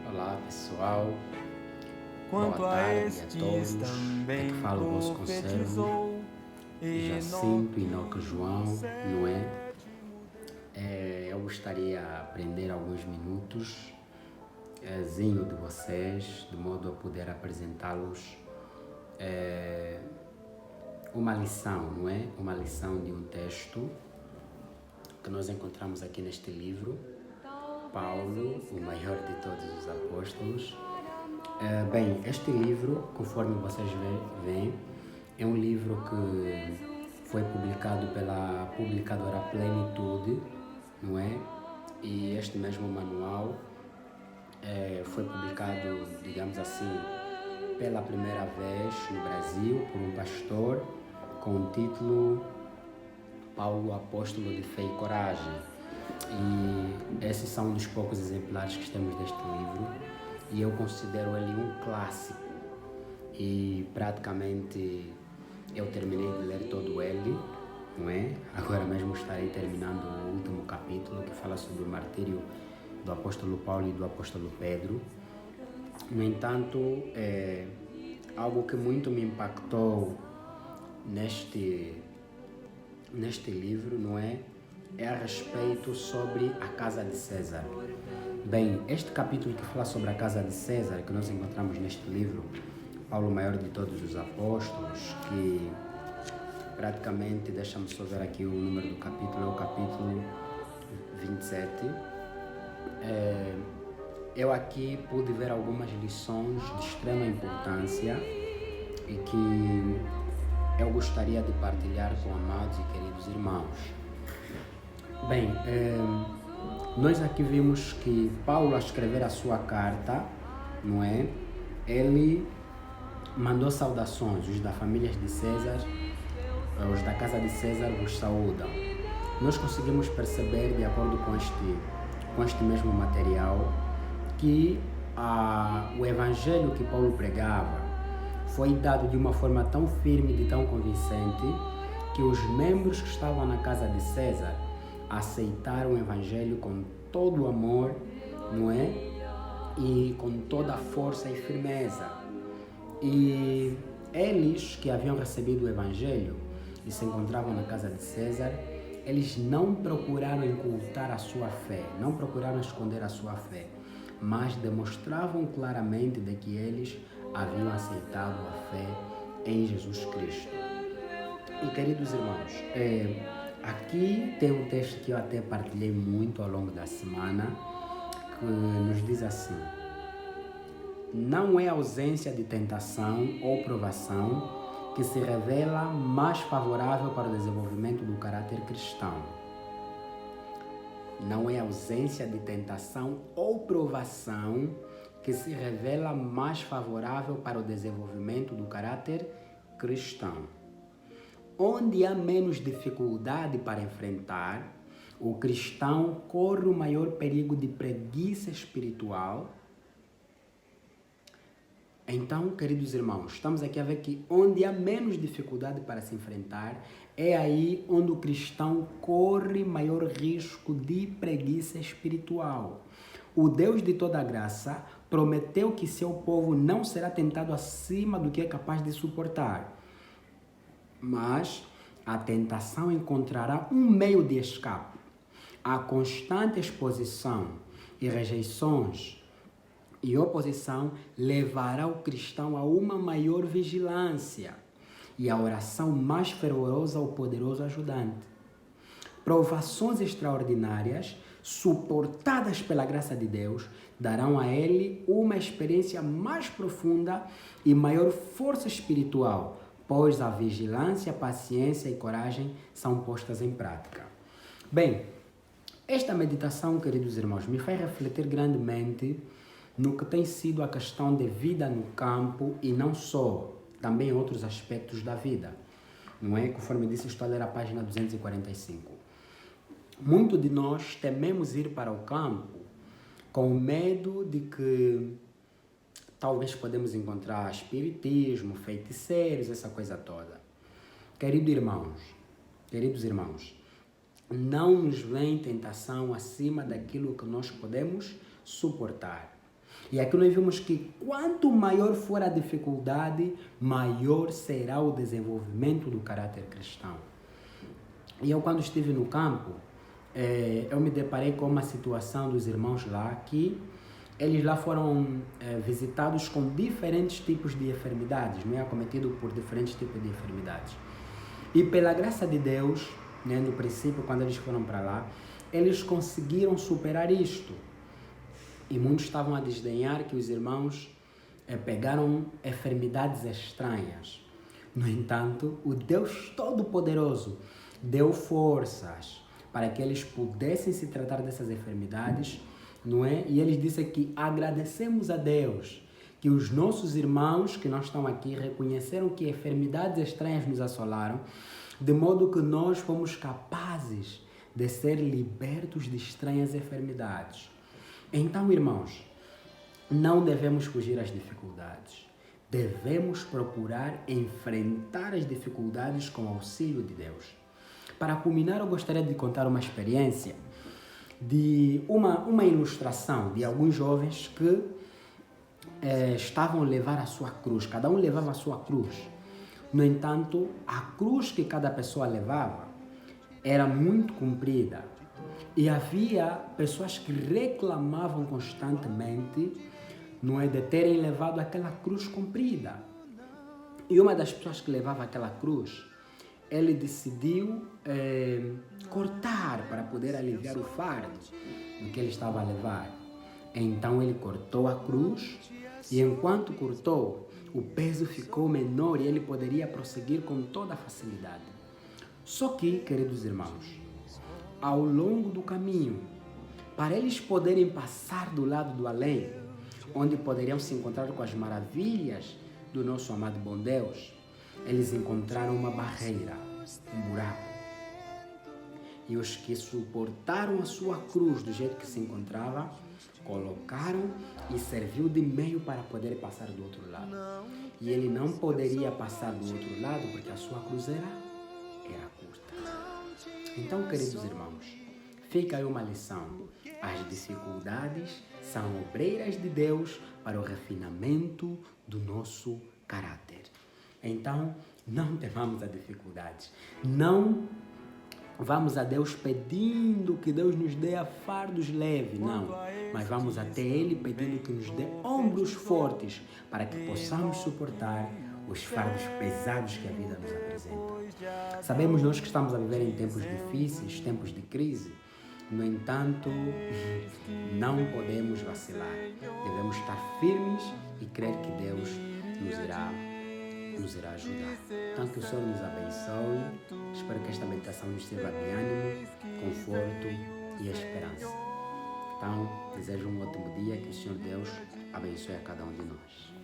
Olá pessoal, Quanto boa a tarde a estes todos. também Aqui fala o vosso conservo, profetizou, Jacinto Inoque João, não é? Eu gostaria de aprender alguns minutos de vocês, de modo a poder apresentá-los uma lição, não é? Uma lição de um texto que nós encontramos aqui neste livro, Paulo, o maior de todos os apóstolos. Bem, este livro, conforme vocês veem, é um livro que foi publicado pela publicadora Plenitude, não é? E este mesmo manual foi publicado, digamos assim, pela primeira vez no Brasil por um pastor com o título Paulo, Apóstolo de Fé e Coragem. E esses são um dos poucos exemplares que temos deste livro e eu considero ele um clássico. E praticamente eu terminei de ler todo ele, não é? Agora mesmo estarei terminando o último capítulo que fala sobre o martírio do apóstolo Paulo e do apóstolo Pedro. No entanto, algo que muito me impactou neste livro, não é? É a respeito sobre a casa de César. Bem, este capítulo que fala sobre a casa de César, que nós encontramos neste livro, Paulo, maior de todos os apóstolos, que praticamente, deixa-me só ver aqui o número do capítulo, é o capítulo 27. Eu aqui pude ver algumas lições de extrema importância e que eu gostaria de partilhar com amados e queridos irmãos. Bem, nós aqui vimos que Paulo, a escrever a sua carta, não é? Ele mandou saudações, os da família de César, os da casa de César vos saúdam. Nós conseguimos perceber, de acordo com este mesmo material, que o evangelho que Paulo pregava foi dado de uma forma tão firme e tão convincente que os membros que estavam na casa de César aceitaram o evangelho com todo o amor, não é? E com toda a força e firmeza. E eles que haviam recebido o evangelho e se encontravam na casa de César, eles não procuraram ocultar a sua fé, não procuraram esconder a sua fé, mas demonstravam claramente de que eles haviam aceitado a fé em Jesus Cristo. E queridos irmãos, aqui tem um texto que eu até partilhei muito ao longo da semana, que nos diz assim: não é a ausência de tentação ou provação que se revela mais favorável para o desenvolvimento do caráter cristão. Não é a ausência de tentação ou provação que se revela mais favorável para o desenvolvimento do caráter cristão. Onde há menos dificuldade para enfrentar, o cristão corre o maior perigo de preguiça espiritual. Então, queridos irmãos, estamos aqui a ver que onde há menos dificuldade para se enfrentar, é aí onde o cristão corre maior risco de preguiça espiritual. O Deus de toda graça prometeu que seu povo não será tentado acima do que é capaz de suportar. Mas a tentação encontrará um meio de escape. A constante exposição e rejeições e oposição levará o cristão a uma maior vigilância e a oração mais fervorosa ao poderoso ajudante. Provações extraordinárias, suportadas pela graça de Deus, darão a ele uma experiência mais profunda e maior força espiritual, pois a vigilância, paciência e coragem são postas em prática. Bem, esta meditação, queridos irmãos, me faz refletir grandemente no que tem sido a questão de vida no campo e não só, também outros aspectos da vida. Não é? Conforme disse, estou a ler a página 245. Muitos de nós tememos ir para o campo com medo de que talvez podemos encontrar espiritismo, feiticeiros, essa coisa toda. Queridos irmãos, não nos vem tentação acima daquilo que nós podemos suportar. E aqui nós vimos que quanto maior for a dificuldade, maior será o desenvolvimento do caráter cristão. E eu, quando estive no campo, eu me deparei com uma situação dos irmãos lá que eles lá foram visitados com diferentes tipos de enfermidades, não é? Acometido por diferentes tipos de enfermidades. E pela graça de Deus, né, no princípio, quando eles foram para lá, eles conseguiram superar isto. E muitos estavam a desdenhar que os irmãos pegaram enfermidades estranhas. No entanto, o Deus Todo-Poderoso deu forças para que eles pudessem se tratar dessas enfermidades, não é? E eles disseram que agradecemos a Deus que os nossos irmãos que não estão aqui reconheceram que enfermidades estranhas nos assolaram, de modo que nós fomos capazes de ser libertos de estranhas enfermidades. Então, irmãos, não devemos fugir às dificuldades. Devemos procurar enfrentar as dificuldades com o auxílio de Deus. Para culminar, eu gostaria de contar uma experiência de uma ilustração de alguns jovens que estavam a levar a sua cruz. Cada um levava a sua cruz. No entanto, a cruz que cada pessoa levava era muito comprida. E havia pessoas que reclamavam constantemente, não é, de terem levado aquela cruz comprida. E uma das pessoas que levava aquela cruz, ele decidiu cortar para poder aliviar o fardo do que ele estava a levar. Então ele cortou a cruz e enquanto cortou, o peso ficou menor e ele poderia prosseguir com toda a facilidade. Só que, queridos irmãos, ao longo do caminho, para eles poderem passar do lado do além, onde poderiam se encontrar com as maravilhas do nosso amado bom Deus, eles encontraram uma barreira, um buraco. E os que suportaram a sua cruz do jeito que se encontrava, colocaram e serviu de meio para poder passar do outro lado. E ele não poderia passar do outro lado porque a sua cruz era curta. Então, queridos irmãos, fica aí uma lição. As dificuldades são obreiras de Deus para o refinamento do nosso caráter. Então, não temamos as dificuldades. Não vamos a Deus pedindo que Deus nos dê fardos leves, não. Mas vamos até Ele pedindo que nos dê ombros fortes para que possamos suportar os fardos pesados que a vida nos apresenta. Sabemos nós que estamos a viver em tempos difíceis, tempos de crise. No entanto, não podemos vacilar. Devemos estar firmes e crer que Deus nos irá ajudar. Então, que o Senhor nos abençoe. Espero que esta meditação nos sirva de ânimo, conforto e esperança. Então, desejo um ótimo dia. Que o Senhor Deus abençoe a cada um de nós.